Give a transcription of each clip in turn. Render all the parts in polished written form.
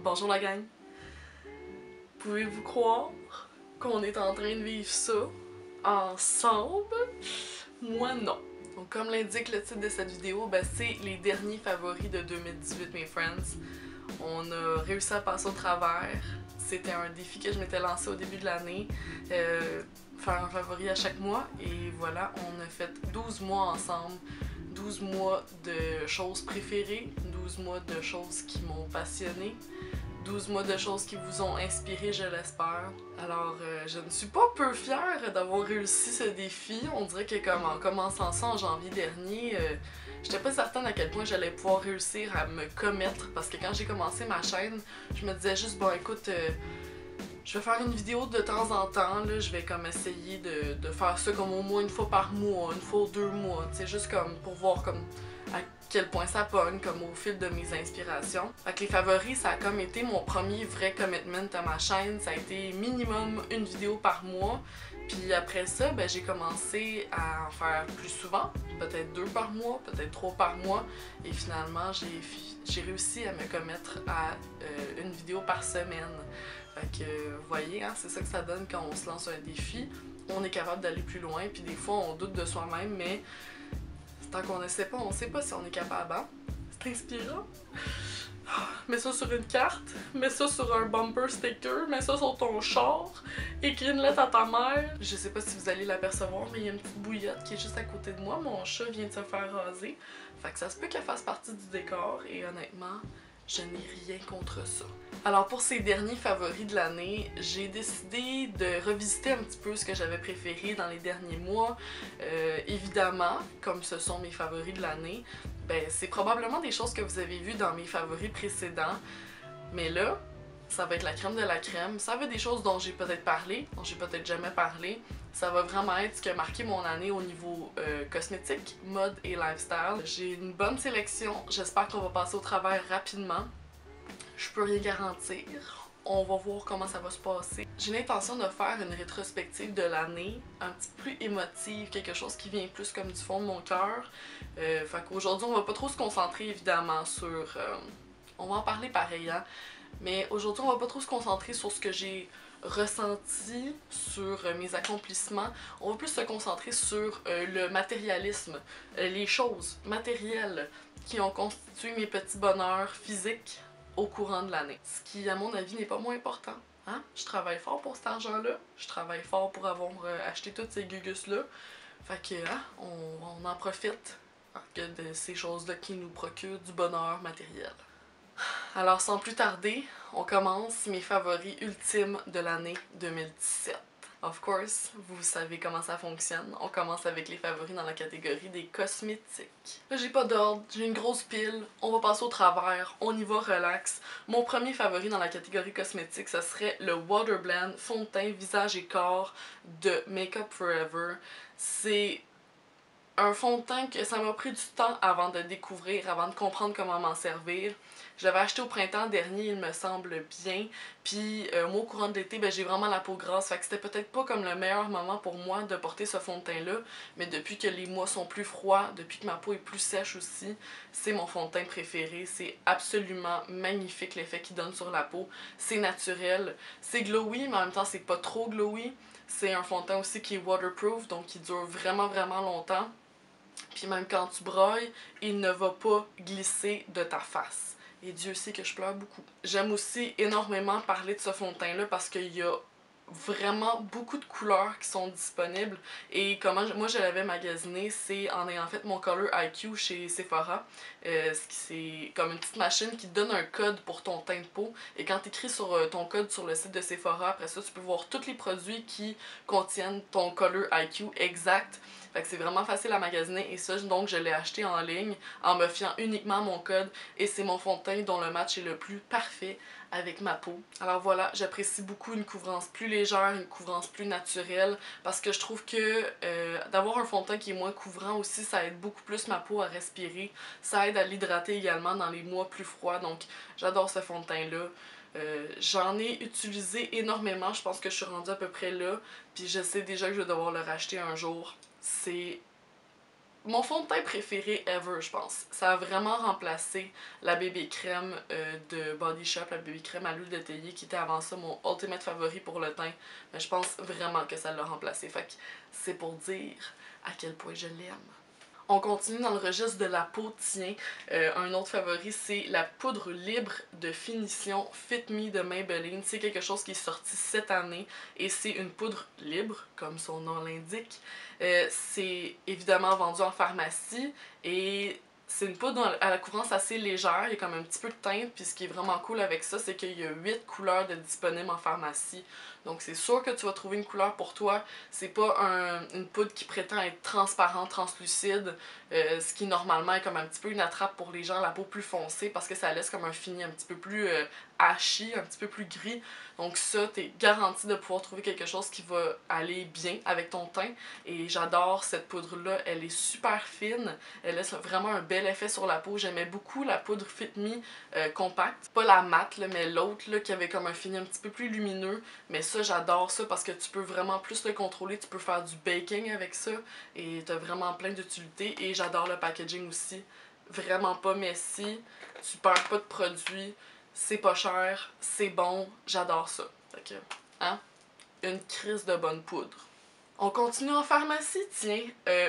Bonjour la gang! Pouvez-vous croire qu'on est en train de vivre ça ensemble? Moi non. Donc comme l'indique le titre de cette vidéo, c'est les derniers favoris de 2018 mes friends. On a réussi à passer au travers. C'était un défi que je m'étais lancé au début de l'année. Faire un favori à chaque mois et voilà, on a fait 12 mois ensemble. 12 mois de choses préférées, 12 mois de choses qui m'ont passionnée, 12 mois de choses qui vous ont inspiré, je l'espère. Alors, je ne suis pas peu fière d'avoir réussi ce défi. On dirait que comme en commençant ça en janvier dernier, j'étais pas certaine à quel point j'allais pouvoir réussir à me commettre parce que quand j'ai commencé ma chaîne, je me disais juste, bon écoute, je vais faire une vidéo de temps en temps, là, je vais comme essayer de faire ça comme au moins une fois par mois, une fois ou 2 mois, tu sais, juste comme pour voir comme à quel point ça pogne, comme au fil de mes inspirations. Fait que les favoris, ça a comme été mon premier vrai commitment à ma chaîne, ça a été minimum une vidéo par mois, puis après ça, j'ai commencé à en faire plus souvent, peut-être 2 par mois, peut-être 3 par mois, et finalement j'ai réussi à me commettre à une vidéo par semaine. Fait que, vous voyez, hein, c'est ça que ça donne quand on se lance un défi. On est capable d'aller plus loin, puis des fois on doute de soi-même, mais tant qu'on ne sait pas, on sait pas si on est capable, hein? C'est inspirant. Mets ça sur une carte, mets ça sur un bumper sticker, mets ça sur ton char, écris une lettre à ta mère. Je sais pas si vous allez l'apercevoir, mais il y a une petite bouillotte qui est juste à côté de moi. Mon chat vient de se faire raser. Fait que ça se peut qu'elle fasse partie du décor, et honnêtement, je n'ai rien contre ça. Alors pour ces derniers favoris de l'année, j'ai décidé de revisiter un petit peu ce que j'avais préféré dans les derniers mois. Évidemment, comme ce sont mes favoris de l'année, c'est probablement des choses que vous avez vues dans mes favoris précédents. Mais là, ça va être la crème de la crème. Ça va être des choses dont j'ai peut-être parlé, dont j'ai peut-être jamais parlé. Ça va vraiment être ce qui a marqué mon année au niveau cosmétique, mode et lifestyle. J'ai une bonne sélection, j'espère qu'on va passer au travers rapidement. Je peux rien garantir, on va voir comment ça va se passer. J'ai l'intention de faire une rétrospective de l'année, un petit peu plus émotive, quelque chose qui vient plus comme du fond de mon cœur. Fait qu'aujourd'hui on va pas trop se concentrer évidemment sur... on va en parler pareil, hein? Mais aujourd'hui on va pas trop se concentrer sur ce que j'ai ressenti, sur mes accomplissements. On va plus se concentrer sur le matérialisme, les choses matérielles qui ont constitué mes petits bonheurs physiques au courant de l'année. Ce qui, à mon avis, n'est pas moins important. Hein? Je travaille fort pour cet argent-là. Je travaille fort pour avoir acheté toutes ces gugus-là. Fait que, hein, on en profite de ces choses-là qui nous procurent du bonheur matériel. Alors, sans plus tarder, on commence mes favoris ultimes de l'année 2017. Of course, vous savez comment ça fonctionne. On commence avec les favoris dans la catégorie des cosmétiques. Là, j'ai pas d'ordre, j'ai une grosse pile, on va passer au travers, on y va relax. Mon premier favori dans la catégorie cosmétique, ce serait le Water Blend fond de teint visage et corps de Makeup Forever. C'est un fond de teint que ça m'a pris du temps avant de découvrir, avant de comprendre comment m'en servir. Je l'avais acheté au printemps dernier, il me semble bien. Puis moi, au courant de l'été, j'ai vraiment la peau grasse. Fait que c'était peut-être pas comme le meilleur moment pour moi de porter ce fond de teint-là. Mais depuis que les mois sont plus froids, depuis que ma peau est plus sèche aussi, c'est mon fond de teint préféré. C'est absolument magnifique l'effet qu'il donne sur la peau. C'est naturel. C'est glowy, mais en même temps, c'est pas trop glowy. C'est un fond de teint aussi qui est waterproof, donc qui dure vraiment longtemps. Puis même quand tu broyes, il ne va pas glisser de ta face. Et Dieu sait que je pleure beaucoup. J'aime aussi énormément parler de ce fond de teint-là parce qu'il y a vraiment beaucoup de couleurs qui sont disponibles. Et comment moi je l'avais magasiné, c'est en ayant fait mon Color IQ chez Sephora. C'est comme une petite machine qui te donne un code pour ton teint de peau. Et quand tu écris sur ton code sur le site de Sephora, après ça, tu peux voir tous les produits qui contiennent ton Color IQ exact. Fait que c'est vraiment facile à magasiner et ça, donc je l'ai acheté en ligne en me fiant uniquement à mon code et c'est mon fond de teint dont le match est le plus parfait avec ma peau. Alors voilà, j'apprécie beaucoup une couvrance plus légère, une couvrance plus naturelle parce que je trouve que d'avoir un fond de teint qui est moins couvrant aussi, ça aide beaucoup plus ma peau à respirer. Ça aide à l'hydrater également dans les mois plus froids, donc j'adore ce fond de teint-là. J'en ai utilisé énormément, je pense que je suis rendue à peu près là, puis je sais déjà que je vais devoir le racheter un jour. C'est mon fond de teint préféré ever, je pense. Ça a vraiment remplacé la bébé crème de Body Shop, la bébé crème à l'huile de théier, qui était avant ça mon ultimate favori pour le teint. Mais je pense vraiment que ça l'a remplacé. Fait que c'est pour dire à quel point je l'aime. On continue dans le registre de la peau, tiens. Un autre favori, c'est la poudre libre de finition Fit Me de Maybelline. C'est quelque chose qui est sorti cette année et c'est une poudre libre, comme son nom l'indique. C'est évidemment vendu en pharmacie et c'est une poudre à la couvrance assez légère, il y a comme un petit peu de teinte, puis ce qui est vraiment cool avec ça, c'est qu'il y a 8 couleurs de disponibles en pharmacie. Donc c'est sûr que tu vas trouver une couleur pour toi. C'est pas une poudre qui prétend être transparente, translucide, ce qui normalement est comme un petit peu une attrape pour les gens, la peau plus foncée, parce que ça laisse comme un fini un petit peu plus ashy, un petit peu plus gris. Donc ça, t'es garanti de pouvoir trouver quelque chose qui va aller bien avec ton teint. Et j'adore cette poudre-là, elle est super fine, elle laisse vraiment un bel effet sur la peau. J'aimais beaucoup la poudre Fit Me compacte, pas la matte, là, mais l'autre là, qui avait comme un fini un petit peu plus lumineux. Mais ça, j'adore ça parce que tu peux vraiment plus le contrôler, tu peux faire du baking avec ça et t'as vraiment plein d'utilités. Et j'adore le packaging aussi, vraiment pas messy, tu perds pas de produits, c'est pas cher, c'est bon, j'adore ça. Fait que, hein, une crise de bonne poudre. On continue en pharmacie, tiens.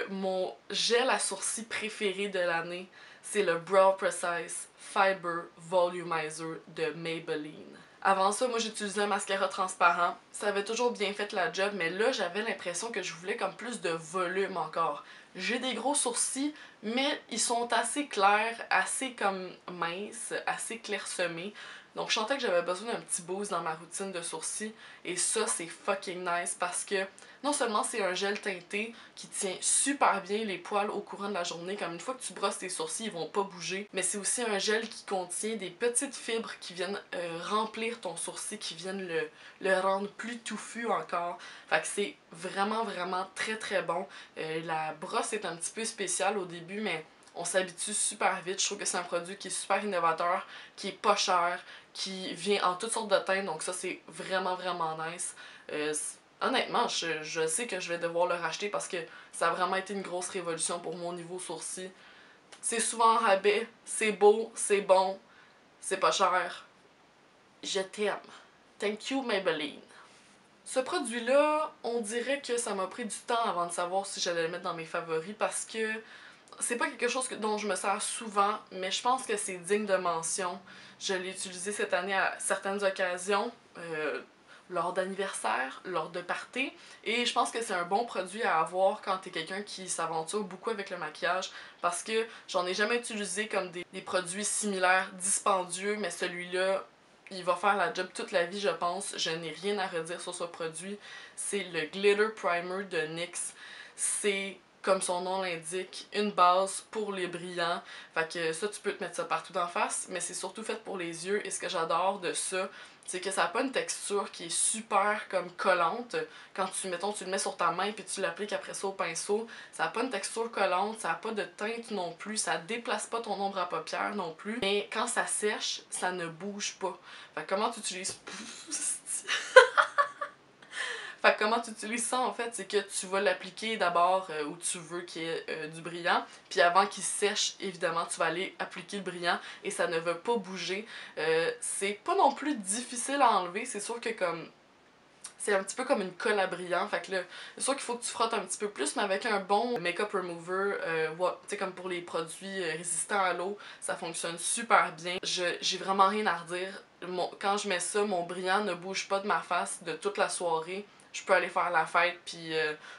Mon gel à sourcils préféré de l'année, c'est le Brow Precise Fiber Volumizer de Maybelline. Avant ça, moi j'utilisais un mascara transparent. Ça avait toujours bien fait la job, mais là j'avais l'impression que je voulais comme plus de volume encore. J'ai des gros sourcils, mais ils sont assez clairs, assez comme minces, assez clairsemés. Donc je sentais que j'avais besoin d'un petit boost dans ma routine de sourcils. Et ça, c'est fucking nice parce que non seulement c'est un gel teinté qui tient super bien les poils au courant de la journée, comme une fois que tu brosses tes sourcils, ils vont pas bouger, mais c'est aussi un gel qui contient des petites fibres qui viennent remplir ton sourcil, qui viennent le rendre plus touffu encore. Fait que c'est vraiment, vraiment très très bon. La brosse est un petit peu spéciale au début, mais on s'habitue super vite. Je trouve que c'est un produit qui est super innovateur, qui est pas cher, qui vient en toutes sortes de teintes, donc ça c'est vraiment vraiment nice. Honnêtement, je sais que je vais devoir le racheter parce que ça a vraiment été une grosse révolution pour mon niveau sourcil. C'est souvent en rabais, c'est beau, c'est bon, c'est pas cher. Je t'aime. Thank you Maybelline. Ce produit-là, on dirait que ça m'a pris du temps avant de savoir si j'allais le mettre dans mes favoris parce que c'est pas quelque chose dont je me sers souvent, mais je pense que c'est digne de mention. Je l'ai utilisé cette année à certaines occasions, lors d'anniversaires, lors de parties, et je pense que c'est un bon produit à avoir quand t'es quelqu'un qui s'aventure beaucoup avec le maquillage, parce que j'en ai jamais utilisé comme des produits similaires, dispendieux, mais celui-là, il va faire la job toute la vie, je pense. Je n'ai rien à redire sur ce produit. C'est le Glitter Primer de NYX. C'est, comme son nom l'indique, une base pour les brillants. Fait que ça, tu peux te mettre ça partout d'en face, mais c'est surtout fait pour les yeux. Et ce que j'adore de ça, c'est que ça n'a pas une texture qui est super comme collante. Quand mettons, tu le mets sur ta main puis tu l'appliques après ça au pinceau, ça n'a pas une texture collante, ça n'a pas de teinte non plus, ça déplace pas ton ombre à paupières non plus. Mais quand ça sèche, ça ne bouge pas. Fait que comment tu utilises... Fait que comment tu utilises ça en fait, c'est que tu vas l'appliquer d'abord où tu veux qu'il y ait du brillant, puis avant qu'il sèche, évidemment, tu vas aller appliquer le brillant et ça ne va pas bouger. C'est pas non plus difficile à enlever, c'est sûr que comme c'est un petit peu comme une colle à brillant, fait que là, c'est sûr qu'il faut que tu frottes un petit peu plus, mais avec un bon makeup remover, tu sais, comme pour les produits résistants à l'eau, ça fonctionne super bien. J'ai vraiment rien à redire. Quand je mets ça, mon brillant ne bouge pas de ma face de toute la soirée. Je peux aller faire la fête, puis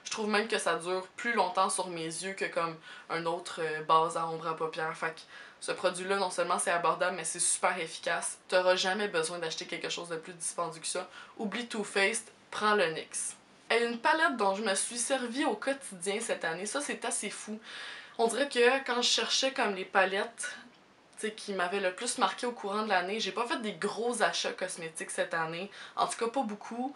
je trouve même que ça dure plus longtemps sur mes yeux que comme un autre base à ombre à paupières. Fait que ce produit-là, non seulement c'est abordable, mais c'est super efficace. T'auras jamais besoin d'acheter quelque chose de plus dispendieux que ça. Oublie Too Faced, prends le NYX. Et une palette dont je me suis servie au quotidien cette année, ça c'est assez fou. On dirait que quand je cherchais comme les palettes qui m'avaient le plus marqué au courant de l'année, j'ai pas fait des gros achats cosmétiques cette année, en tout cas pas beaucoup,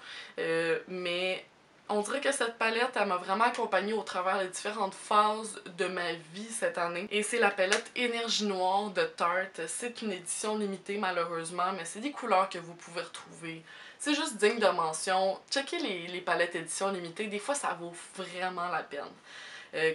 mais on dirait que cette palette, elle m'a vraiment accompagnée au travers des différentes phases de ma vie cette année. Et c'est la palette Énergie Noire de Tarte. C'est une édition limitée malheureusement, mais c'est des couleurs que vous pouvez retrouver. C'est juste digne de mention. Checkez les palettes édition limitée, des fois ça vaut vraiment la peine.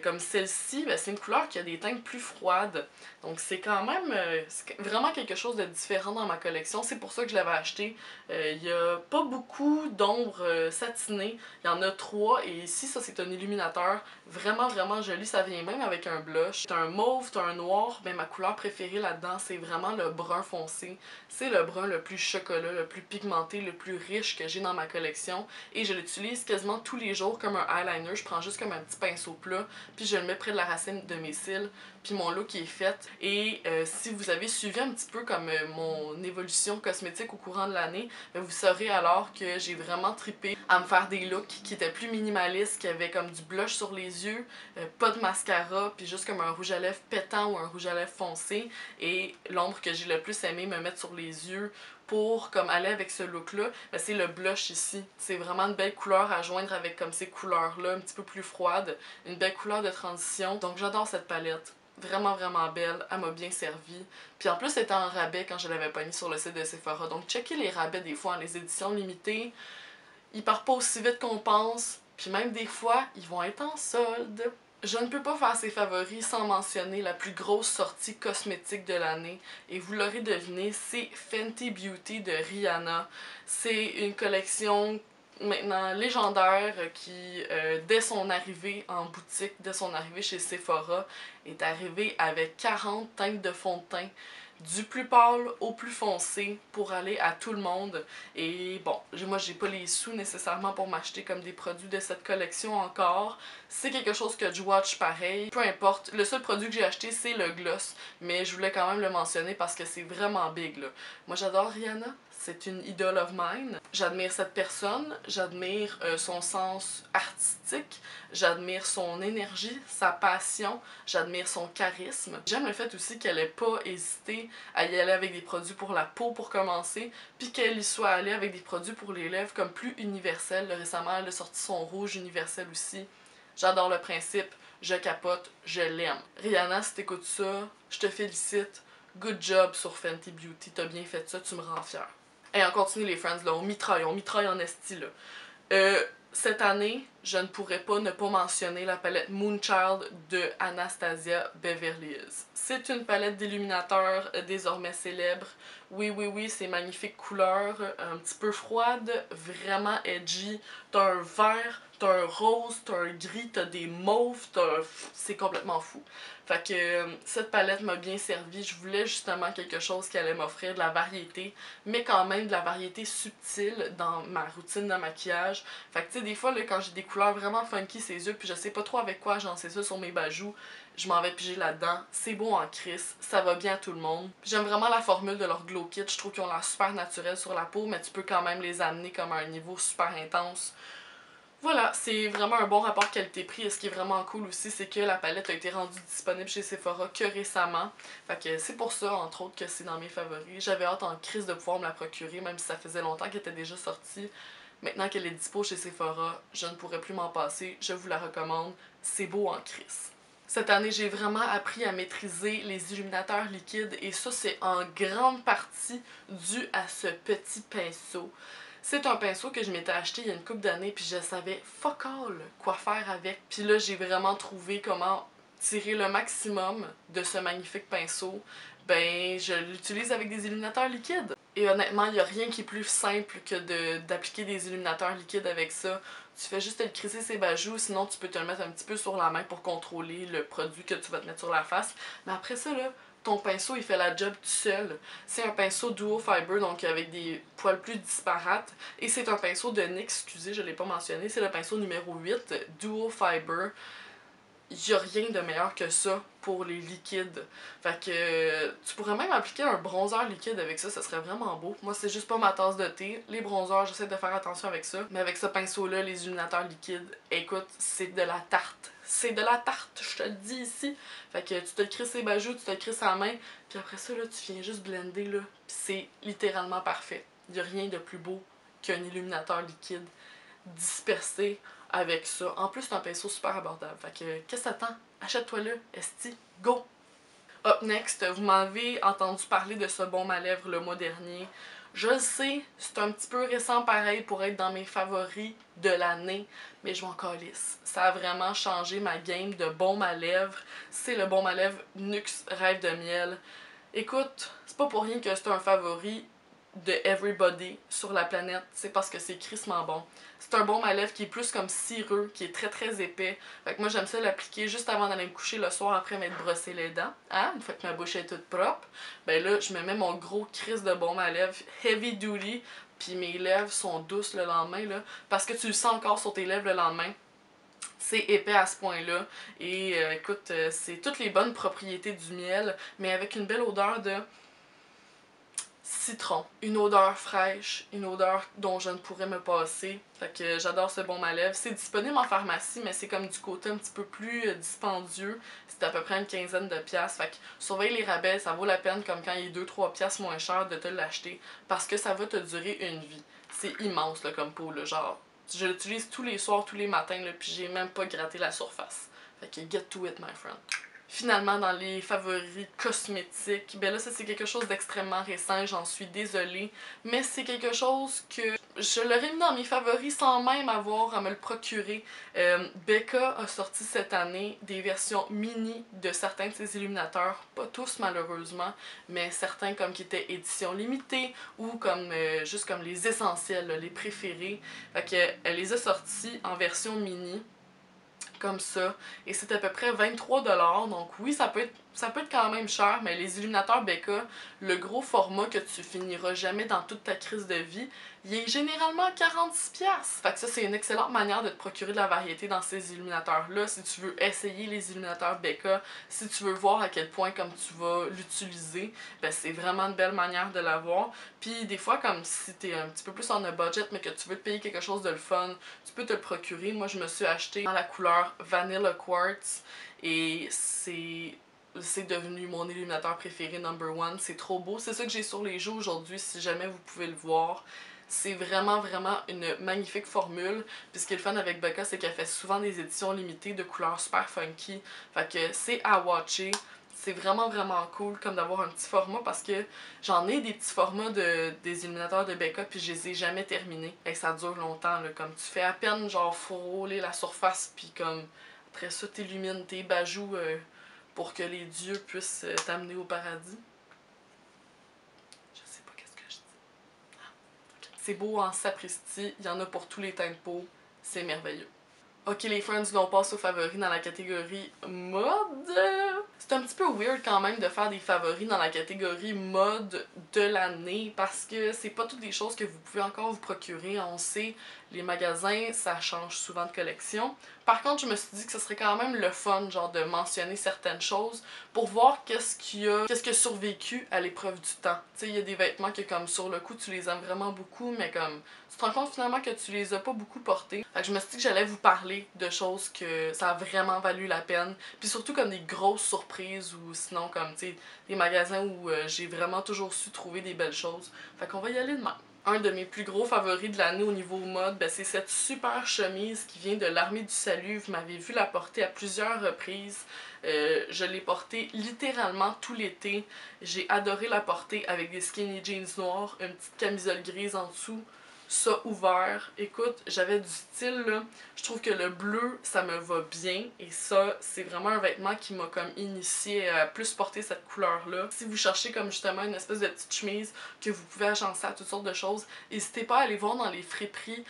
Comme celle-ci, ben, c'est une couleur qui a des teintes plus froides. Donc c'est quand même c'est vraiment quelque chose de différent dans ma collection. C'est pour ça que je l'avais acheté. Il n'y a pas beaucoup d'ombres satinées. Il y en a 3 et ici, ça c'est un illuminateur vraiment vraiment joli. Ça vient même avec un blush. T'as un mauve, t'as un noir. Ben, ma couleur préférée là-dedans, c'est vraiment le brun foncé. C'est le brun le plus chocolat, le plus pigmenté, le plus riche que j'ai dans ma collection. Et je l'utilise quasiment tous les jours comme un eyeliner. Je prends juste comme un petit pinceau plat, puis je le mets près de la racine de mes cils, puis mon look est fait. Et si vous avez suivi un petit peu comme mon évolution cosmétique au courant de l'année, vous saurez alors que j'ai vraiment trippé à me faire des looks qui étaient plus minimalistes, qui avaient comme du blush sur les yeux, pas de mascara, puis juste comme un rouge à lèvres pétant ou un rouge à lèvres foncé. Et l'ombre que j'ai le plus aimé me mettre sur les yeux pour comme aller avec ce look là, ben, c'est le blush ici. C'est vraiment une belle couleur à joindre avec comme ces couleurs là un petit peu plus froides, une belle couleur de transition. Donc j'adore cette palette. Vraiment vraiment belle, elle m'a bien servi. Puis en plus c'était en rabais quand je l'avais pognée sur le site de Sephora. Donc checkez les rabais des fois, les éditions limitées. Ils partent pas aussi vite qu'on pense. Puis même des fois, ils vont être en solde. Je ne peux pas faire ses favoris sans mentionner la plus grosse sortie cosmétique de l'année. Et vous l'aurez deviné, c'est Fenty Beauty de Rihanna. C'est une collection maintenant légendaire qui, dès son arrivée en boutique, dès son arrivée chez Sephora, est arrivée avec 40 teintes de fond de teint, du plus pâle au plus foncé pour aller à tout le monde. Et bon, moi j'ai pas les sous nécessairement pour m'acheter comme des produits de cette collection encore. C'est quelque chose que je watch pareil. Peu importe, le seul produit que j'ai acheté c'est le gloss, mais je voulais quand même le mentionner parce que c'est vraiment big là. Moi j'adore Rihanna. C'est une idole of mine. J'admire cette personne, j'admire son sens artistique, j'admire son énergie, sa passion, j'admire son charisme. J'aime le fait aussi qu'elle ait pas hésité à y aller avec des produits pour la peau pour commencer, puis qu'elle y soit allée avec des produits pour les lèvres comme plus universels. Récemment, elle a sorti son rouge universel aussi. J'adore le principe, je capote, je l'aime. Rihanna, si t'écoutes ça, je te félicite. Good job sur Fenty Beauty, t'as bien fait ça, tu me rends fière. Et on continue les friends, là, on mitraille en esti, là. Cette année, je ne pourrais pas ne pas mentionner la palette Moonchild de Anastasia Beverly Hills. C'est une palette d'illuminateurs désormais célèbre. Oui, oui, oui, c'est magnifique couleur, un petit peu froide, vraiment edgy. T'as un vert, t'as un rose, t'as un gris, t'as des mauves, c'est complètement fou. Fait que cette palette m'a bien servi. Je voulais justement quelque chose qui allait m'offrir de la variété, mais quand même de la variété subtile dans ma routine de maquillage. Fait que tu sais, des fois, là, quand j'ai des couleurs vraiment funky ses yeux, puis je sais pas trop avec quoi j'en sais ça sur mes bajoux, je m'en vais piger là-dedans. C'est beau en crise, ça va bien à tout le monde. J'aime vraiment la formule de leur glow kit. Je trouve qu'ils ont l'air super naturels sur la peau, mais tu peux quand même les amener comme à un niveau super intense. Voilà, c'est vraiment un bon rapport qualité-prix et ce qui est vraiment cool aussi, c'est que la palette a été rendue disponible chez Sephora que récemment. Fait que c'est pour ça, entre autres, que c'est dans mes favoris. J'avais hâte en crise de pouvoir me la procurer, même si ça faisait longtemps qu'elle était déjà sortie. Maintenant qu'elle est dispo chez Sephora, je ne pourrais plus m'en passer. Je vous la recommande. C'est beau en crise. Cette année, j'ai vraiment appris à maîtriser les illuminateurs liquides et ça, c'est en grande partie dû à ce petit pinceau. C'est un pinceau que je m'étais acheté il y a une couple d'années puis je savais fuck all quoi faire avec. Puis là, j'ai vraiment trouvé comment tirer le maximum de ce magnifique pinceau. Ben, je l'utilise avec des illuminateurs liquides. Et honnêtement, il n'y a rien qui est plus simple que d'appliquer des illuminateurs liquides avec ça. Tu fais juste te le crisser ses bajoux, sinon tu peux te le mettre un petit peu sur la main pour contrôler le produit que tu vas te mettre sur la face. Mais après ça, là, ton pinceau, il fait la job tout seul. C'est un pinceau Duo Fiber, donc avec des poils plus disparates. Et c'est un pinceau de NYX, excusez, je ne l'ai pas mentionné, c'est le pinceau numéro 8, Duo Fiber. Il n'y a rien de meilleur que ça pour les liquides. Fait que tu pourrais même appliquer un bronzer liquide avec ça, ça serait vraiment beau. Moi, c'est juste pas ma tasse de thé. Les bronzers, j'essaie de faire attention avec ça. Mais avec ce pinceau-là, les illuminateurs liquides, écoute, c'est de la tarte. C'est de la tarte, je te le dis ici. Fait que tu te le crisses les bajoux, tu te le crisses à la main, puis après ça, là, tu viens juste blender, là. Puis c'est littéralement parfait. Il n'y a rien de plus beau qu'un illuminateur liquide dispersé avec ça. En plus, c'est un pinceau super abordable. Fait que, qu'est-ce que t'attends? Achète-toi-le, esti, go! Up next, vous m'avez entendu parler de ce baume à lèvres le mois dernier. Je le sais, c'est un petit peu récent pareil pour être dans mes favoris de l'année, mais je m'en calisse. Ça a vraiment changé ma game de baume à lèvres. C'est le baume à lèvres Nuxe Rêve de Miel. Écoute, c'est pas pour rien que c'est un favori de everybody sur la planète, c'est parce que c'est crissement bon. C'est un baume à lèvres qui est plus comme cireux, qui est très très épais. Fait que moi j'aime ça l'appliquer juste avant d'aller me coucher le soir après m'être brossé les dents. Hein? Une fois que ma bouche est toute propre, ben là je me mets mon gros crisse de baume à lèvres heavy duty, puis mes lèvres sont douces le lendemain là, parce que tu le sens encore sur tes lèvres le lendemain. C'est épais à ce point-là. Et écoute, c'est toutes les bonnes propriétés du miel, mais avec une belle odeur de citron. Une odeur fraîche, une odeur dont je ne pourrais me passer. Fait que j'adore ce baume à lèvres. C'est disponible en pharmacie, mais c'est comme du côté un petit peu plus dispendieux. C'est à peu près une quinzaine de piastres. Fait que surveille les rabais, ça vaut la peine comme quand il est 2-3 piastres moins cher de te l'acheter. Parce que ça va te durer une vie. C'est immense là, comme pot, là, genre. Je l'utilise tous les soirs, tous les matins, là, puis j'ai même pas gratté la surface. Fait que get to it, my friend. Finalement, dans les favoris cosmétiques, ben là, ça c'est quelque chose d'extrêmement récent, j'en suis désolée, mais c'est quelque chose que je l'aurais mis dans mes favoris sans même avoir à me le procurer. Becca a sorti cette année des versions mini de certains de ses illuminateurs, pas tous malheureusement, mais certains comme qui étaient édition limitée ou comme juste comme les essentiels, là, les préférés. Fait que elle les a sortis en version mini. Comme ça, et c'est à peu près 23$, donc oui, ça peut être quand même cher, mais les illuminateurs Becca, le gros format que tu finiras jamais dans toute ta crise de vie, il est généralement 46$. Fait que ça, c'est une excellente manière de te procurer de la variété dans ces illuminateurs-là, si tu veux essayer les illuminateurs Becca, si tu veux voir à quel point comme tu vas l'utiliser, ben c'est vraiment une belle manière de l'avoir. Puis des fois, comme si t'es un petit peu plus en un budget, mais que tu veux te payer quelque chose de le fun, tu peux te le procurer. Moi, je me suis acheté dans la couleur Vanilla Quartz et c'est devenu mon illuminateur préféré number one. C'est trop beau. C'est ça que j'ai sur les joues aujourd'hui, si jamais vous pouvez le voir. C'est vraiment, vraiment une magnifique formule. Puis ce qui est le fun avec Becca, c'est qu'elle fait souvent des éditions limitées de couleurs super funky. Fait que c'est à watcher. C'est vraiment, vraiment cool comme d'avoir un petit format parce que j'en ai des petits formats des illuminateurs de Becca puis je les ai jamais terminés. Et ça dure longtemps, là. Comme tu fais à peine genre frôler la surface puis comme après ça t'illumines tes bajoux pour que les dieux puissent t'amener au paradis. Je sais pas qu'est-ce que je dis. Okay. C'est beau en sapristi, il y en a pour tous les teintes de peau, c'est merveilleux. Ok les friends, on passe aux favoris dans la catégorie mode. C'est un petit peu weird quand même de faire des favoris dans la catégorie mode de l'année parce que c'est pas toutes des choses que vous pouvez encore vous procurer. On sait, les magasins, ça change souvent de collection. Par contre, je me suis dit que ce serait quand même le fun, genre de mentionner certaines choses pour voir qu'est-ce qui a survécu à l'épreuve du temps. Tu sais, il y a des vêtements que comme sur le coup tu les aimes vraiment beaucoup, mais comme tu te rends compte finalement que tu les as pas beaucoup portés. Fait que je me suis dit que j'allais vous parler de choses que ça a vraiment valu la peine. Puis surtout comme des grosses surprises ou sinon comme tu sais des magasins où j'ai vraiment toujours su trouver des belles choses. Fait qu'on va y aller de même. Un de mes plus gros favoris de l'année au niveau mode, ben c'est cette super chemise qui vient de l'Armée du Salut. Vous m'avez vu la porter à plusieurs reprises. Je l'ai portée littéralement tout l'été. J'ai adoré la porter avec des skinny jeans noirs, une petite camisole grise en dessous. Ça ouvert. Écoute, j'avais du style là. Je trouve que le bleu, ça me va bien. Et ça, c'est vraiment un vêtement qui m'a comme initié à plus porter cette couleur-là. Si vous cherchez comme justement une espèce de petite chemise que vous pouvez agencer à toutes sortes de choses, n'hésitez pas à aller voir dans les friperies,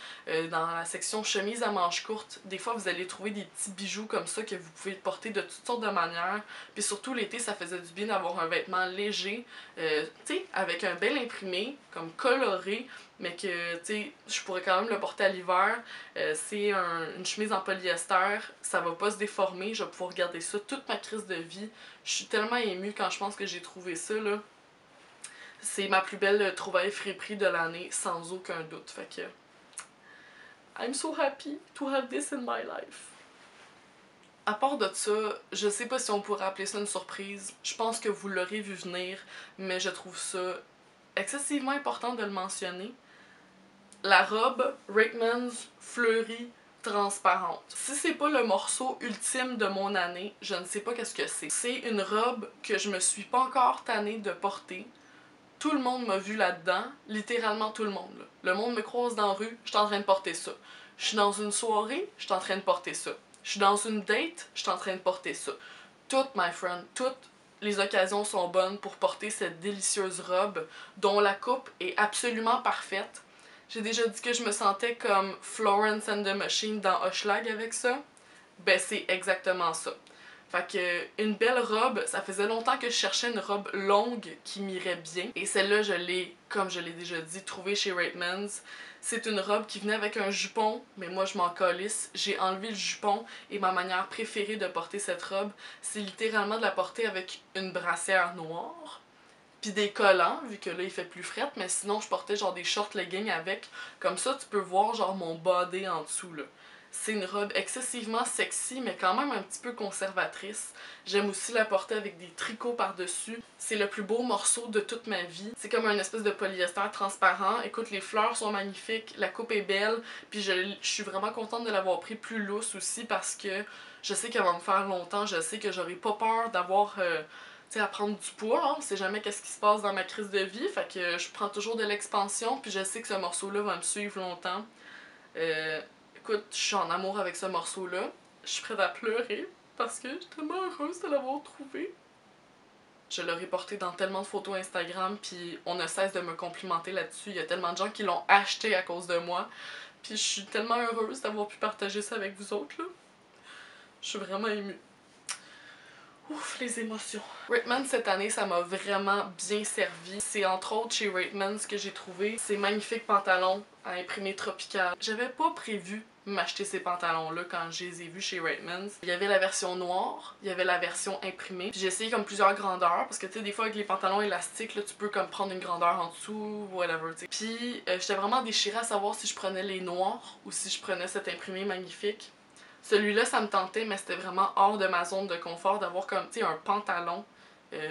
dans la section chemise à manches courtes. Des fois, vous allez trouver des petits bijoux comme ça que vous pouvez porter de toutes sortes de manières. Puis surtout l'été, ça faisait du bien d'avoir un vêtement léger, tu sais, avec un bel imprimé, comme coloré, mais que, tu sais, je pourrais quand même le porter à l'hiver. C'est une chemise en polyester, ça va pas se déformer, je vais pouvoir garder ça toute ma crise de vie. Je suis tellement émue quand je pense que j'ai trouvé ça, là. C'est ma plus belle trouvaille friperie de l'année, sans aucun doute. Fait que, I'm so happy to have this in my life. À part de ça, je sais pas si on pourrait appeler ça une surprise. Je pense que vous l'aurez vu venir, mais je trouve ça excessivement important de le mentionner. La robe Rickman's fleurie transparente. Si c'est pas le morceau ultime de mon année, je ne sais pas qu'est-ce que c'est. C'est une robe que je me suis pas encore tannée de porter. tout le monde m'a vu là-dedans, littéralement tout le monde. Là. Le monde me croise dans la rue, je suis en train de porter ça. Je suis dans une soirée, je suis en train de porter ça. Je suis dans une date, je suis en train de porter ça. Toutes, my friend, toutes les occasions sont bonnes pour porter cette délicieuse robe dont la coupe est absolument parfaite. J'ai déjà dit que je me sentais comme Florence and the Machine dans Hochelag avec ça. Ben c'est exactement ça. Fait que une belle robe, ça faisait longtemps que je cherchais une robe longue qui m'irait bien. Et celle-là, je l'ai, comme je l'ai déjà dit, trouvée chez Reitmans. C'est une robe qui venait avec un jupon, mais moi je m'en calisse. J'ai enlevé le jupon et ma manière préférée de porter cette robe, c'est littéralement de la porter avec une brassière noire. Puis des collants, vu que là il fait plus fret, mais sinon je portais genre des shorts leggings avec. Comme ça, tu peux voir genre mon body en dessous là. C'est une robe excessivement sexy, mais quand même un petit peu conservatrice. J'aime aussi la porter avec des tricots par-dessus. C'est le plus beau morceau de toute ma vie. C'est comme un espèce de polyester transparent. Écoute, les fleurs sont magnifiques, la coupe est belle, puis je suis vraiment contente de l'avoir pris plus lousse aussi parce que je sais qu'elle va me faire longtemps, je sais que j'aurai pas peur d'avoir... à prendre du poids, hein. On sait jamais qu'est-ce qui se passe dans ma crise de vie, fait que je prends toujours de l'expansion, puis je sais que ce morceau-là va me suivre longtemps. Écoute, je suis en amour avec ce morceau-là. Je suis prête à pleurer parce que je suis tellement heureuse de l'avoir trouvé. Je l'aurais porté dans tellement de photos Instagram, puis on ne cesse de me complimenter là-dessus. Il y a tellement de gens qui l'ont acheté à cause de moi, puis je suis tellement heureuse d'avoir pu partager ça avec vous autres, là. Je suis vraiment émue. Ouf, les émotions. Reitmans cette année, ça m'a vraiment bien servi. C'est entre autres chez Reitmans que j'ai trouvé ces magnifiques pantalons à imprimer tropical. J'avais pas prévu m'acheter ces pantalons-là quand je les ai vus chez Reitmans. Il y avait la version noire, il y avait la version imprimée. J'ai essayé comme plusieurs grandeurs parce que tu sais, des fois avec les pantalons élastiques, là, tu peux comme prendre une grandeur en dessous, whatever, tu sais. Puis j'étais vraiment déchirée à savoir si je prenais les noirs ou si je prenais cet imprimé magnifique. Celui-là, ça me tentait, mais c'était vraiment hors de ma zone de confort d'avoir comme, tu sais, un pantalon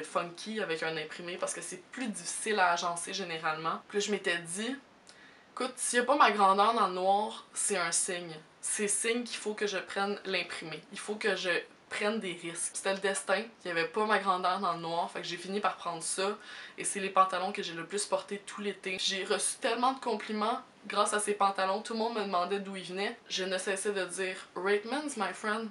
funky avec un imprimé parce que c'est plus difficile à agencer généralement. Puis là, je m'étais dit, écoute, s'il n'y a pas ma grandeur dans le noir, c'est un signe. C'est signe qu'il faut que je prenne l'imprimé. Il faut que je prenne des risques. C'était le destin. Il n'y avait pas ma grandeur dans le noir, fait que j'ai fini par prendre ça. Et c'est les pantalons que j'ai le plus portés tout l'été. J'ai reçu tellement de compliments grâce à ces pantalons. Tout le monde me demandait d'où ils venaient. Je ne cessais de dire « Reitmans, my friend.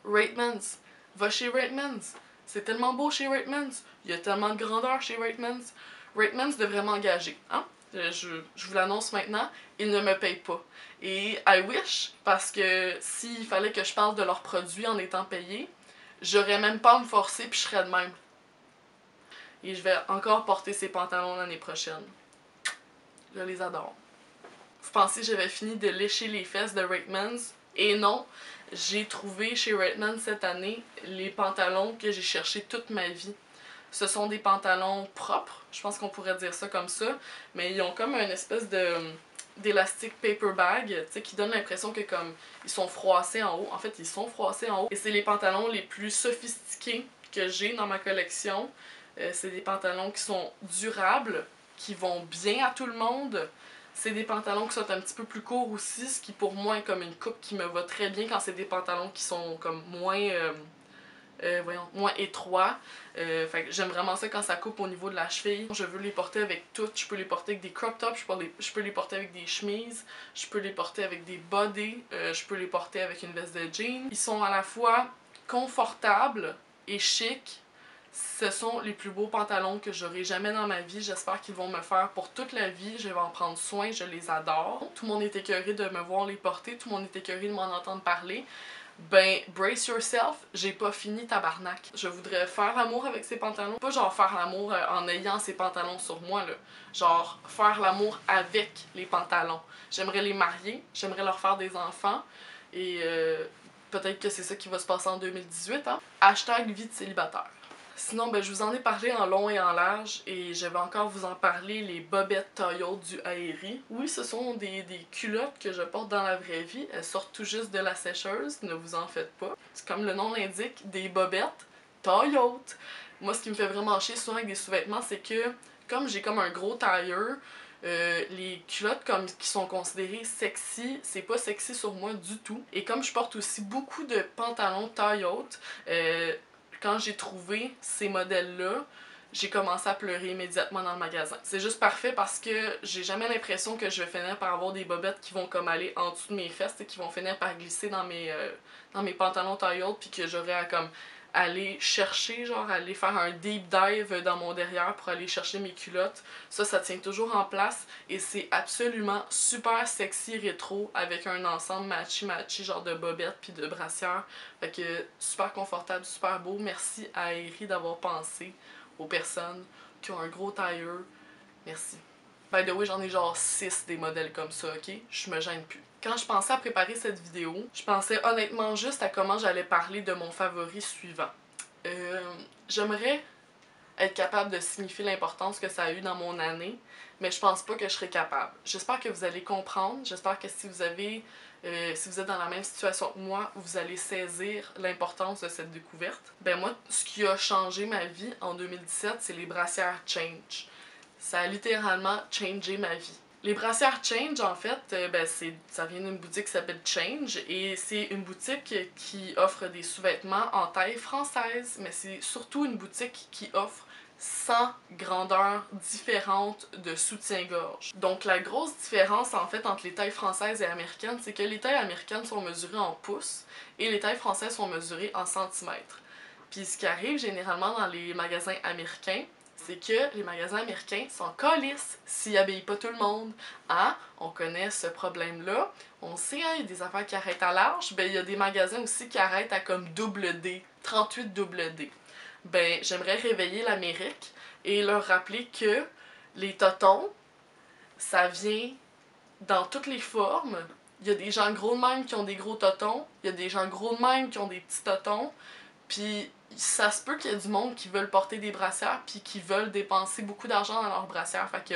Reitmans. Va chez Reitmans. C'est tellement beau chez Reitmans. Il y a tellement de grandeur chez Reitmans. Reitmans devrait m'engager. Hein? Je vous l'annonce maintenant, ils ne me payent pas. Et I wish, parce que s'il fallait que je parle de leurs produits en étant payé, j'aurais même pas à me forcer puis je serais de même. Et je vais encore porter ces pantalons l'année prochaine. Je les adore. Vous pensez que j'avais fini de lécher les fesses de Reitmans? Et non, j'ai trouvé chez Reitmans cette année les pantalons que j'ai cherchés toute ma vie. Ce sont des pantalons propres, je pense qu'on pourrait dire ça comme ça, mais ils ont comme une espèce d'élastique paper bag, tu sais, qui donne l'impression que comme ils sont froissés en haut. En fait, ils sont froissés en haut. Et c'est les pantalons les plus sophistiqués que j'ai dans ma collection. C'est des pantalons qui sont durables, qui vont bien à tout le monde. C'est des pantalons qui sont un petit peu plus courts aussi, ce qui pour moi est comme une coupe qui me va très bien quand c'est des pantalons qui sont comme moins étroits. Fait que j'aime vraiment ça quand ça coupe au niveau de la cheville. Je veux les porter avec tout. Je peux les porter avec des crop tops, je peux les porter avec des chemises, je peux les porter avec des bodys, je peux les porter avec une veste de jean. Ils sont à la fois confortables et chic. Ce sont les plus beaux pantalons que j'aurai jamais dans ma vie. J'espère qu'ils vont me faire pour toute la vie. Je vais en prendre soin, je les adore. Tout le monde est écœuré de me voir les porter, tout le monde est écœuré de m'en entendre parler. Ben, brace yourself, j'ai pas fini tabarnak. Je voudrais faire l'amour avec ces pantalons. Pas genre faire l'amour en ayant ces pantalons sur moi, là. Genre faire l'amour avec les pantalons. J'aimerais les marier, j'aimerais leur faire des enfants. Et peut-être que c'est ça qui va se passer en 2018, hein. Hashtag vie de célibataire. Sinon, ben, je vous en ai parlé en long et en large et je vais encore vous en parler, les bobettes taille haute du Aerie. Oui, ce sont des culottes que je porte dans la vraie vie. Elles sortent tout juste de la sécheuse, ne vous en faites pas. C'est comme le nom l'indique, des bobettes taille haute. Moi, ce qui me fait vraiment chier souvent avec des sous-vêtements, c'est que comme j'ai comme un gros tailleur, les culottes comme qui sont considérées sexy, c'est pas sexy sur moi du tout. Et comme je porte aussi beaucoup de pantalons taille haute, quand j'ai trouvé ces modèles-là, j'ai commencé à pleurer immédiatement dans le magasin. C'est juste parfait parce que j'ai jamais l'impression que je vais finir par avoir des bobettes qui vont comme aller en dessous de mes fesses et qui vont finir par glisser dans mes pantalons taille haute, puis que j'aurais à comme aller chercher, genre aller faire un deep dive dans mon derrière pour aller chercher mes culottes. Ça tient toujours en place et c'est absolument super sexy rétro avec un ensemble matchy genre de bobettes puis de brassières. Fait que super confortable, super beau. Merci à Aerie d'avoir pensé aux personnes qui ont un gros tailleur. Merci. By the way, j'en ai genre 6 des modèles comme ça, ok? Je me gêne plus. Quand je pensais à préparer cette vidéo, je pensais honnêtement juste à comment j'allais parler de mon favori suivant. J'aimerais être capable de signifier l'importance que ça a eu dans mon année, mais je pense pas que je serai capable. J'espère que vous allez comprendre, j'espère que si vous êtes dans la même situation que moi, vous allez saisir l'importance de cette découverte. Ben moi, ce qui a changé ma vie en 2017, c'est les brassières Change. Ça a littéralement changé ma vie. Les brassières Change, en fait, ça vient d'une boutique qui s'appelle Change et c'est une boutique qui offre des sous-vêtements en taille française, mais c'est surtout une boutique qui offre 100 grandeurs différentes de soutien-gorge. Donc la grosse différence en fait entre les tailles françaises et américaines, c'est que les tailles américaines sont mesurées en pouces et les tailles françaises sont mesurées en centimètres. Puis ce qui arrive généralement dans les magasins américains, c'est que les magasins américains s'en calissent s'ils habillent pas tout le monde. Hein? On connaît ce problème-là. On sait, hein, il y a des affaires qui arrêtent à large. Ben, il y a des magasins aussi qui arrêtent à comme double D, 38 double D. Ben, j'aimerais réveiller l'Amérique et leur rappeler que les totons, ça vient dans toutes les formes. Il y a des gens gros de même qui ont des gros totons. Il y a des gens gros de même qui ont des petits totons. Puis ça se peut qu'il y ait du monde qui veulent porter des brassières puis qui veulent dépenser beaucoup d'argent dans leurs brassières. Fait que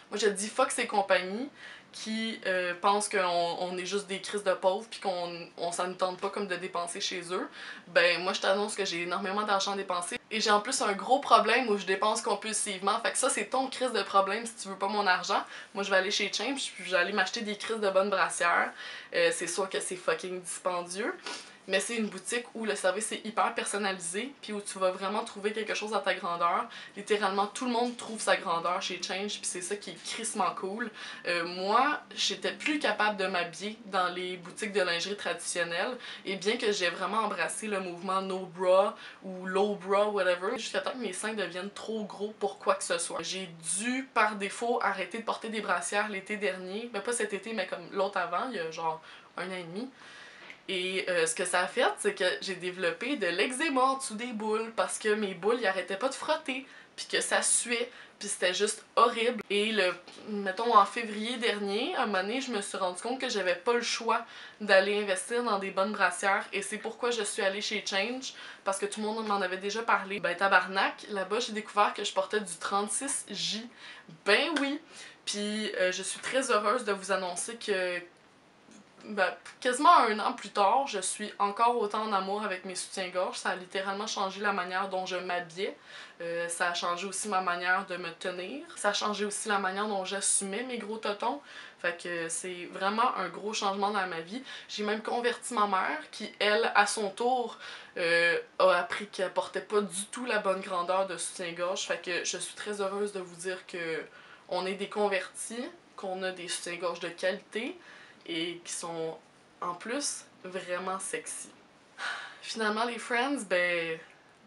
moi je dis fuck ces compagnies qui pensent qu'on est juste des crises de pauvres puis qu'on ça nous tente pas comme de dépenser chez eux. Ben moi je t'annonce que j'ai énormément d'argent à dépenser et j'ai en plus un gros problème où je dépense compulsivement. Fait que ça c'est ton crise de problème si tu veux pas mon argent. Moi je vais aller chez Change puis je vais aller m'acheter des crises de bonnes brassières. C'est sûr que c'est fucking dispendieux. Mais c'est une boutique où le service est hyper personnalisé, puis où tu vas vraiment trouver quelque chose à ta grandeur. Littéralement, tout le monde trouve sa grandeur chez Change, puis c'est ça qui est crissement cool. Moi, j'étais plus capable de m'habiller dans les boutiques de lingerie traditionnelles, et bien que j'ai vraiment embrassé le mouvement no bra ou low bra, whatever, jusqu'à temps que mes seins deviennent trop gros pour quoi que ce soit. J'ai dû, par défaut, arrêter de porter des brassières l'été dernier. Ben pas cet été, mais comme l'autre avant, il y a genre 1 an et demi. Et ce que ça a fait, c'est que j'ai développé de l'eczéma en dessous des boules parce que mes boules, ils arrêtaient pas de frotter, puis que ça suait, puis c'était juste horrible. Et mettons en février dernier, à un moment donné, je me suis rendu compte que j'avais pas le choix d'aller investir dans des bonnes brassières et c'est pourquoi je suis allée chez Change, parce que tout le monde m'en avait déjà parlé. Ben tabarnak, là-bas j'ai découvert que je portais du 36J. Ben oui! Puis je suis très heureuse de vous annoncer que quasiment 1 an plus tard, je suis encore autant en amour avec mes soutiens-gorge. Ça a littéralement changé la manière dont je m'habillais. Ça a changé aussi ma manière de me tenir. Ça a changé aussi la manière dont j'assumais mes gros totons. Fait que c'est vraiment un gros changement dans ma vie. J'ai même converti ma mère qui, elle, à son tour, a appris qu'elle portait pas du tout la bonne grandeur de soutien-gorge. Fait que je suis très heureuse de vous dire que on est des convertis, qu'on a des soutiens-gorge de qualité et qui sont en plus vraiment sexy. Finalement les friends, ben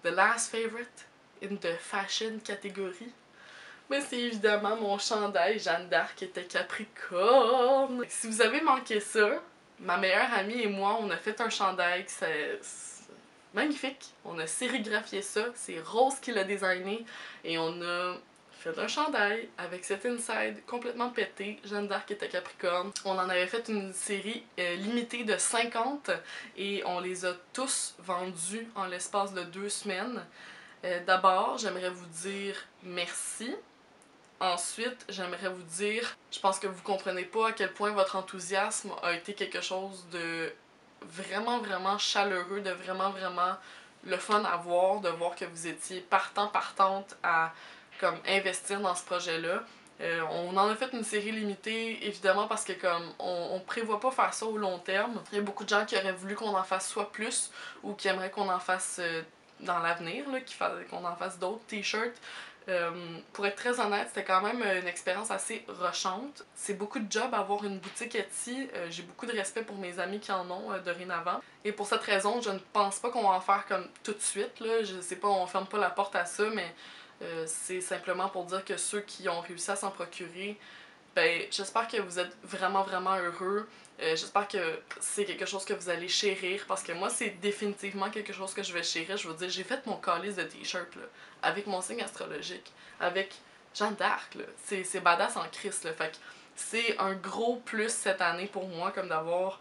the last favorite in the fashion catégorie, mais c'est évidemment mon chandail Jeanne d'Arc était Capricorne. Si vous avez manqué ça, ma meilleure amie et moi on a fait un chandail qui c'est magnifique. On a sérigraphié ça, c'est Rose qui l'a designé et on a fait un chandail avec cet inside complètement pété. Jeanne d'Arc était Capricorne. On en avait fait une série limitée de 50 et on les a tous vendus en l'espace de 2 semaines. D'abord, j'aimerais vous dire merci. Ensuite, j'aimerais vous dire, je pense que vous comprenez pas à quel point votre enthousiasme a été quelque chose de vraiment chaleureux, de vraiment le fun à voir, de voir que vous étiez partante à comme investir dans ce projet-là. On en a fait une série limitée, évidemment, parce que comme on prévoit pas faire ça au long terme. Il y a beaucoup de gens qui auraient voulu qu'on en fasse soit plus ou qui aimeraient qu'on en fasse dans l'avenir, qu'on en fasse d'autres t-shirts. Pour être très honnête, c'était quand même une expérience assez rushante. C'est beaucoup de job avoir une boutique Etsy. J'ai beaucoup de respect pour mes amis qui en ont dorénavant. Et pour cette raison, je ne pense pas qu'on va en faire comme tout de suite. Là. Je sais pas, on ferme pas la porte à ça, mais c'est simplement pour dire que ceux qui ont réussi à s'en procurer, ben, j'espère que vous êtes vraiment, vraiment heureux. J'espère que c'est quelque chose que vous allez chérir, parce que moi, c'est définitivement quelque chose que je vais chérir. Je veux dire, j'ai fait mon calice de t-shirt, là, avec mon signe astrologique, avec Jeanne d'Arc, là. C'est badass en Christ, là. Fait que c'est un gros plus cette année pour moi, comme d'avoir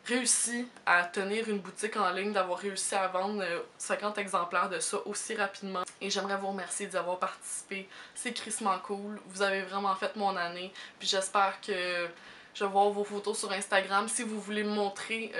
réussi à tenir une boutique en ligne, d'avoir réussi à vendre 50 exemplaires de ça aussi rapidement. Et j'aimerais vous remercier d'y avoir participé. C'est crissement cool. Vous avez vraiment fait mon année. Puis j'espère que je vais voir vos photos sur Instagram. Si vous voulez me montrer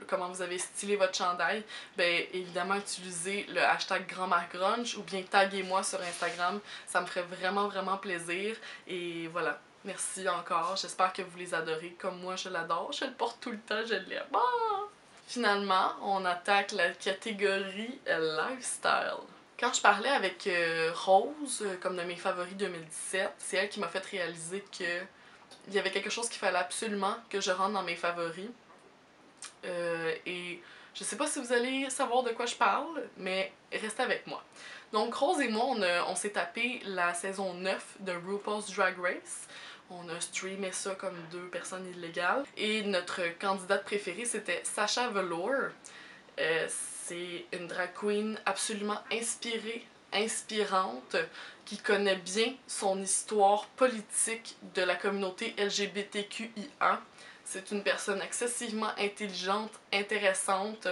comment vous avez stylé votre chandail, ben évidemment utilisez le hashtag grandmargrunge ou bien taguez-moi sur Instagram. Ça me ferait vraiment, vraiment plaisir. Et voilà. Merci encore, j'espère que vous les adorez comme moi je l'adore, je le porte tout le temps, je l'aime. Ah! Finalement, on attaque la catégorie lifestyle. Quand je parlais avec Rose, comme de mes favoris 2017, c'est elle qui m'a fait réaliser que il y avait quelque chose qu'il fallait absolument que je rentre dans mes favoris. Et je sais pas si vous allez savoir de quoi je parle, mais restez avec moi. Donc Rose et moi, on s'est tapé la saison 9 de RuPaul's Drag Race. On a streamé ça comme deux personnes illégales. Et notre candidate préférée, c'était Sasha Velour. C'est une drag queen absolument inspirante, qui connaît bien son histoire politique de la communauté LGBTQIA. C'est une personne excessivement intelligente, intéressante,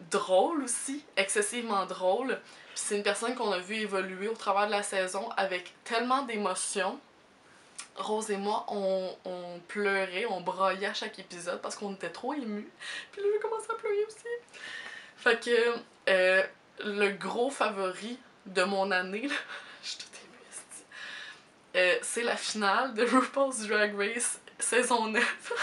drôle aussi, excessivement drôle. Puis c'est une personne qu'on a vu évoluer au travers de la saison avec tellement d'émotions. Rose et moi, on pleurait, on braillait à chaque épisode parce qu'on était trop émus. Puis là, j'ai commencé à pleurer aussi. Fait que le gros favori de mon année, là, je suis toute émue, c'est la finale de RuPaul's Drag Race saison 9.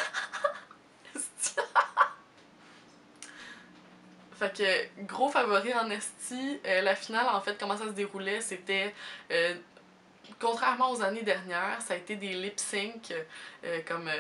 Fait que gros favori en esti. La finale, en fait, comment ça se déroulait, c'était contrairement aux années dernières, ça a été des lip sync, comme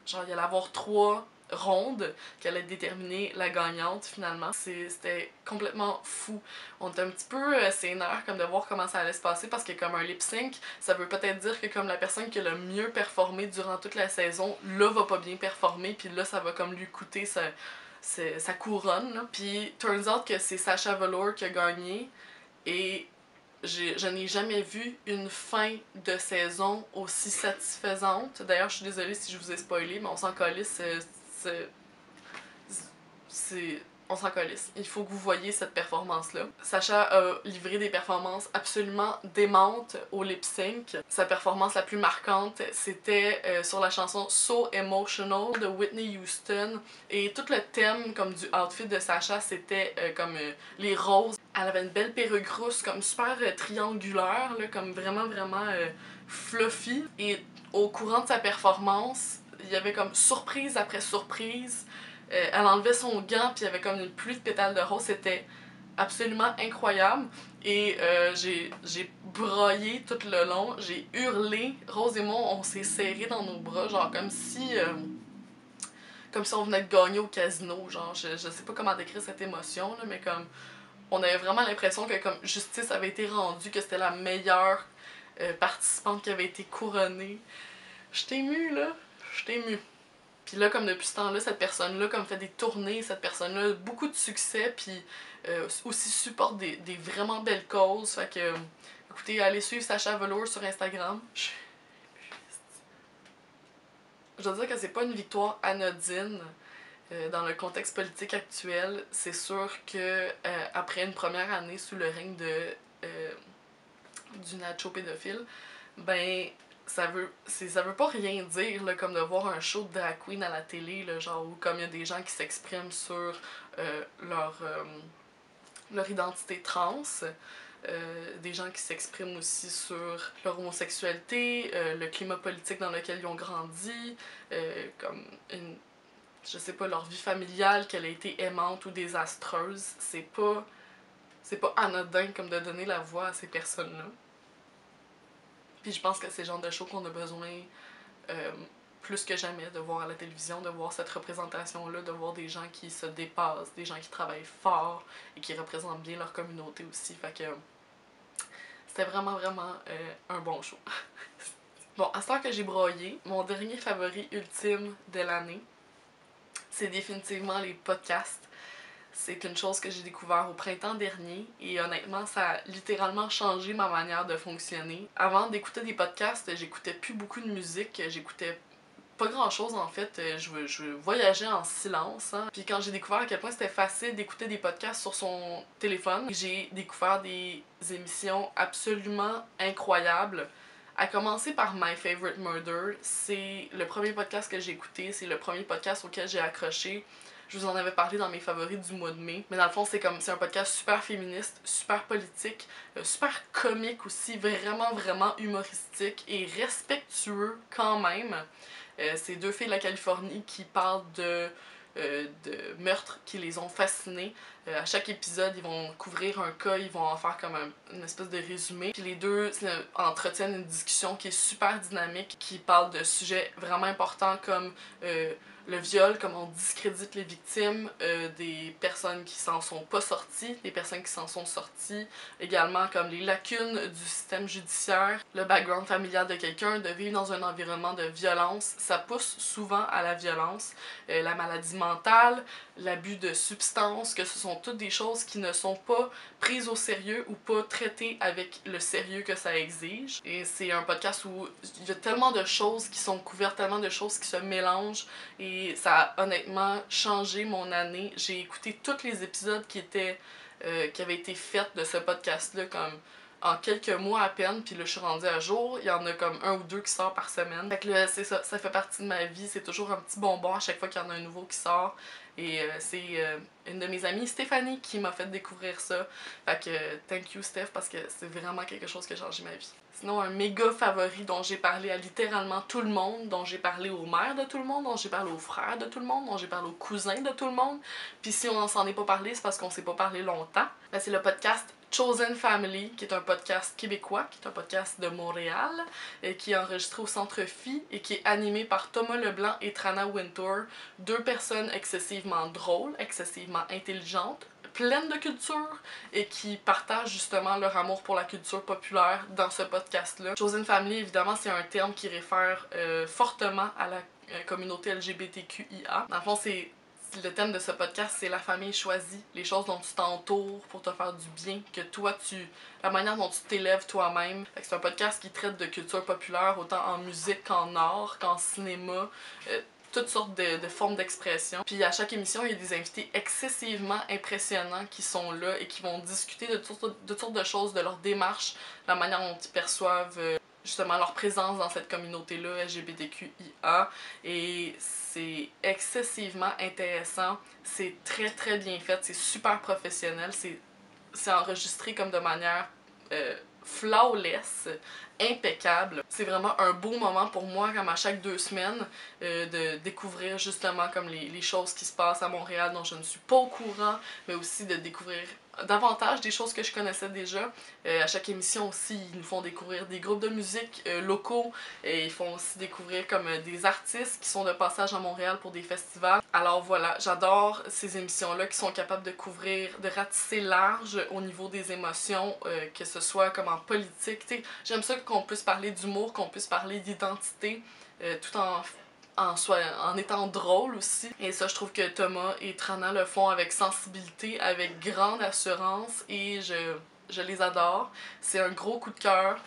genre il y allait avoir 3 rondes qui allaient déterminer la gagnante finalement. C'était complètement fou. On était un petit peu sénère comme de voir comment ça allait se passer, parce que comme un lip sync, ça veut peut-être dire que comme la personne qui a le mieux performé durant toute la saison, là va pas bien performer, puis là ça va comme lui coûter sa couronne. Là. Puis turns out que c'est Sasha Velour qui a gagné, et je n'ai jamais vu une fin de saison aussi satisfaisante. D'ailleurs, je suis désolée si je vous ai spoilé, mais on s'en calisse. On s'en calisse. Il faut que vous voyez cette performance-là. Sacha a livré des performances absolument démentes au lip sync. Sa performance la plus marquante, c'était sur la chanson So Emotional de Whitney Houston. Et tout le thème comme du outfit de Sacha, c'était comme les roses. Elle avait une belle perruque rousse, comme super triangulaire, là, comme vraiment, vraiment fluffy. Et au courant de sa performance, il y avait comme surprise après surprise. Elle enlevait son gant, puis il y avait comme une pluie de pétales de rose. C'était absolument incroyable. Et j'ai broyé tout le long, j'ai hurlé. Rose et moi, on s'est serrés dans nos bras, genre comme si on venait de gagner au casino. Genre, je sais pas comment décrire cette émotion, là, mais comme on avait vraiment l'impression que comme justice avait été rendue, que c'était la meilleure participante qui avait été couronnée. J'étais émue, là. J'étais émue. Puis là, comme depuis ce temps-là, cette personne-là comme fait des tournées, cette personne-là a beaucoup de succès, puis aussi supporte des vraiment belles causes. Fait que, écoutez, allez suivre Sasha Velour sur Instagram. Je veux dire que c'est pas une victoire anodine dans le contexte politique actuel. C'est sûr que après une première année sous le règne du Nacho pédophile, ben ça veut pas rien dire là, comme de voir un show de drag queen à la télé, là, genre où comme il y a des gens qui s'expriment sur leur identité trans, des gens qui s'expriment aussi sur leur homosexualité, le climat politique dans lequel ils ont grandi, comme je sais pas, leur vie familiale, qu'elle a été aimante ou désastreuse. C'est pas c'est pas anodin comme de donner la voix à ces personnes-là. Puis je pense que c'est le genre de show qu'on a besoin plus que jamais de voir à la télévision, de voir cette représentation-là, de voir des gens qui se dépassent, des gens qui travaillent fort et qui représentent bien leur communauté aussi. Fait que c'était vraiment un bon show. Bon, à ce temps que j'ai broyé, mon dernier favori ultime de l'année, c'est définitivement les podcasts. C'est une chose que j'ai découvert au printemps dernier et honnêtement, ça a littéralement changé ma manière de fonctionner. Avant d'écouter des podcasts, j'écoutais plus beaucoup de musique, j'écoutais pas grand chose en fait, je voyageais en silence. Hein. Puis quand j'ai découvert à quel point c'était facile d'écouter des podcasts sur son téléphone, j'ai découvert des émissions absolument incroyables. À commencer par My Favorite Murder, c'est le premier podcast que j'ai écouté, c'est le premier podcast auquel j'ai accroché. Je vous en avais parlé dans mes favoris du mois de mai. Mais dans le fond, c'est un podcast super féministe, super politique, super comique aussi, vraiment humoristique et respectueux quand même. C'est deux filles de la Californie qui parlent de meurtres qui les ont fascinées. À chaque épisode, ils vont couvrir un cas, ils vont en faire comme une espèce de résumé. Puis les deux entretiennent une discussion qui est super dynamique, qui parle de sujets vraiment importants comme le viol, comment on discrédite les victimes, des personnes qui s'en sont pas sorties, des personnes qui s'en sont sorties, également comme les lacunes du système judiciaire, le background familial de quelqu'un, de vivre dans un environnement de violence, ça pousse souvent à la violence, la maladie mentale, l'abus de substances, que ce sont toutes des choses qui ne sont pas prises au sérieux ou pas traitées avec le sérieux que ça exige. Et c'est un podcast où il y a tellement de choses qui sont couvertes, tellement de choses qui se mélangent et ça a honnêtement changé mon année. J'ai écouté tous les épisodes qui avaient été faits de ce podcast-là comme en quelques mois à peine, puis là je suis rendue à jour, il y en a comme un ou deux qui sortent par semaine. Fait que là, c'est ça, ça fait partie de ma vie, c'est toujours un petit bonbon à chaque fois qu'il y en a un nouveau qui sort. Et c'est une de mes amies, Stéphanie, qui m'a fait découvrir ça. Fait que thank you Steph, parce que c'est vraiment quelque chose qui a changé ma vie. Sinon, un méga favori dont j'ai parlé à littéralement tout le monde, dont j'ai parlé aux mères de tout le monde, dont j'ai parlé aux frères de tout le monde, dont j'ai parlé aux cousins de tout le monde. Puis si on s'en est pas parlé, c'est parce qu'on s'est pas parlé longtemps. Ben, c'est le podcast Chosen Family, qui est un podcast québécois, qui est un podcast de Montréal, qui est enregistré au Centre Phi et qui est animé par Thomas Leblanc et Trana Wintour, deux personnes excessivement drôles, excessivement intelligentes, pleines de culture et qui partagent justement leur amour pour la culture populaire dans ce podcast-là. Chosen Family, évidemment, c'est un terme qui réfère fortement à la communauté LGBTQIA. Dans le fond, le thème de ce podcast, c'est la famille choisie, les choses dont tu t'entoures pour te faire du bien, que toi, la manière dont tu t'élèves toi-même. C'est un podcast qui traite de culture populaire, autant en musique qu'en art, qu'en cinéma, toutes sortes de formes d'expression. Puis à chaque émission, il y a des invités excessivement impressionnants qui sont là et qui vont discuter de toutes sortes de choses, de leur démarche, la manière dont ils perçoivent justement leur présence dans cette communauté-là LGBTQIA. Et c'est excessivement intéressant, c'est très bien fait, c'est super professionnel, c'est enregistré comme de manière flawless, impeccable. C'est vraiment un beau moment pour moi, comme à chaque 2 semaines, de découvrir justement comme les choses qui se passent à Montréal dont je ne suis pas au courant, mais aussi de découvrir davantage des choses que je connaissais déjà. À chaque émission aussi, ils nous font découvrir des groupes de musique locaux et ils font aussi découvrir comme des artistes qui sont de passage à Montréal pour des festivals. Alors voilà, j'adore ces émissions-là qui sont capables de couvrir, de ratisser large au niveau des émotions, que ce soit comme en politique. T'sais, j'aime ça qu'on puisse parler d'humour, qu'on puisse parler d'identité, tout en étant drôle aussi. Et ça, je trouve que Thomas et Trana le font avec sensibilité, avec grande assurance et je les adore. C'est un gros coup de cœur.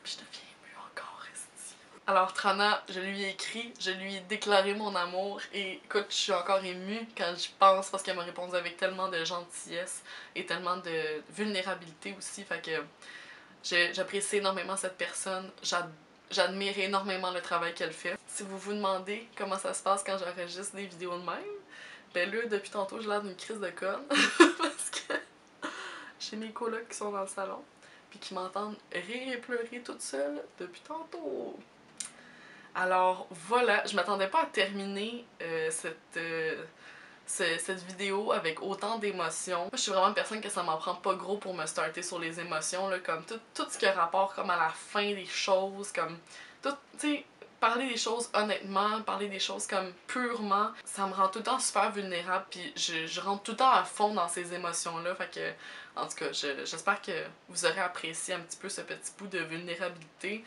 Puis je deviens émue encore, esti. Alors Trana, je lui ai écrit, je lui ai déclaré mon amour et écoute, je suis encore émue quand j'y pense parce qu'elle m'a répondu avec tellement de gentillesse et tellement de vulnérabilité aussi. Fait que j'apprécie énormément cette personne. J'admire énormément le travail qu'elle fait. Si vous vous demandez comment ça se passe quand j'enregistre des vidéos de même, ben là, depuis tantôt, j'ai l'air d'une crise de conne. Parce que j'ai mes colocs qui sont dans le salon, puis qui m'entendent rire et pleurer toute seule depuis tantôt. Alors voilà, je m'attendais pas à terminer cette vidéo avec autant d'émotions. Moi, je suis vraiment une personne que ça m'en prend pas gros pour me starter sur les émotions, là, comme tout ce qui a rapport comme à la fin des choses, comme tout, tu sais, parler des choses honnêtement, parler des choses comme purement, ça me rend tout le temps super vulnérable, puis je rentre tout le temps à fond dans ces émotions-là, fait que, en tout cas, j'espère que vous aurez apprécié un petit peu ce petit bout de vulnérabilité.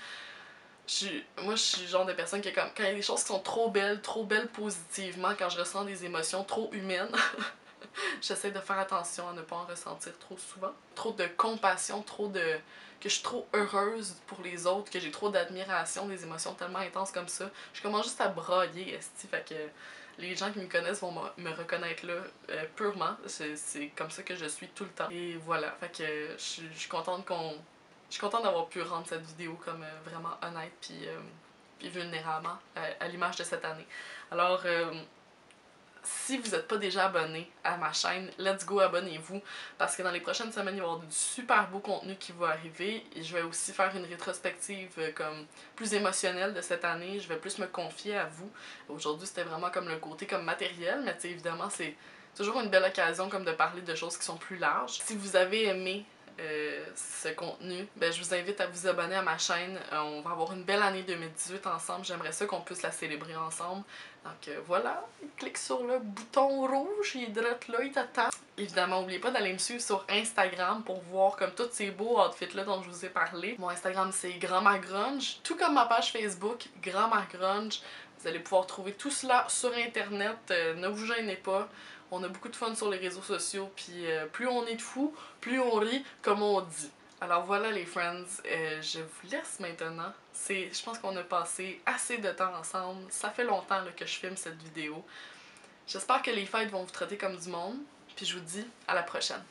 Moi, je suis le genre de personne qui, comme, quand il y a des choses qui sont trop belles positivement, quand je ressens des émotions trop humaines, j'essaie de faire attention à ne pas en ressentir trop souvent. Trop de compassion, que je suis trop heureuse pour les autres, que j'ai trop d'admiration, des émotions tellement intenses comme ça. Je commence juste à brailler, esti, fait que les gens qui me connaissent vont me reconnaître là purement. C'est comme ça que je suis tout le temps. Et voilà, fait que je suis contente Je suis contente d'avoir pu rendre cette vidéo comme vraiment honnête puis vulnérable à l'image de cette année. Alors, si vous n'êtes pas déjà abonné à ma chaîne, let's go, abonnez-vous parce que dans les prochaines semaines, il va y avoir du super beau contenu qui va arriver et je vais aussi faire une rétrospective comme plus émotionnelle de cette année. Je vais plus me confier à vous. Aujourd'hui, c'était vraiment comme le côté comme matériel, mais tu sais, évidemment, c'est toujours une belle occasion comme de parler de choses qui sont plus larges. Si vous avez aimé ce contenu, ben, je vous invite à vous abonner à ma chaîne. On va avoir une belle année 2018 ensemble. J'aimerais ça qu'on puisse la célébrer ensemble. Donc voilà, clique sur le bouton rouge, il est direct là, il t'attend. Évidemment, n'oubliez pas d'aller me suivre sur Instagram pour voir comme tous ces beaux outfits-là dont je vous ai parlé. Mon Instagram, c'est Grandma Grunge, tout comme ma page Facebook, Grandma Grunge. Vous allez pouvoir trouver tout cela sur Internet, ne vous gênez pas. On a beaucoup de fun sur les réseaux sociaux, puis plus on est de fous, plus on rit, comme on dit. Alors voilà les friends, je vous laisse maintenant. Je pense qu'on a passé assez de temps ensemble. Ça fait longtemps là, que je filme cette vidéo. J'espère que les fêtes vont vous traiter comme du monde. Puis je vous dis à la prochaine.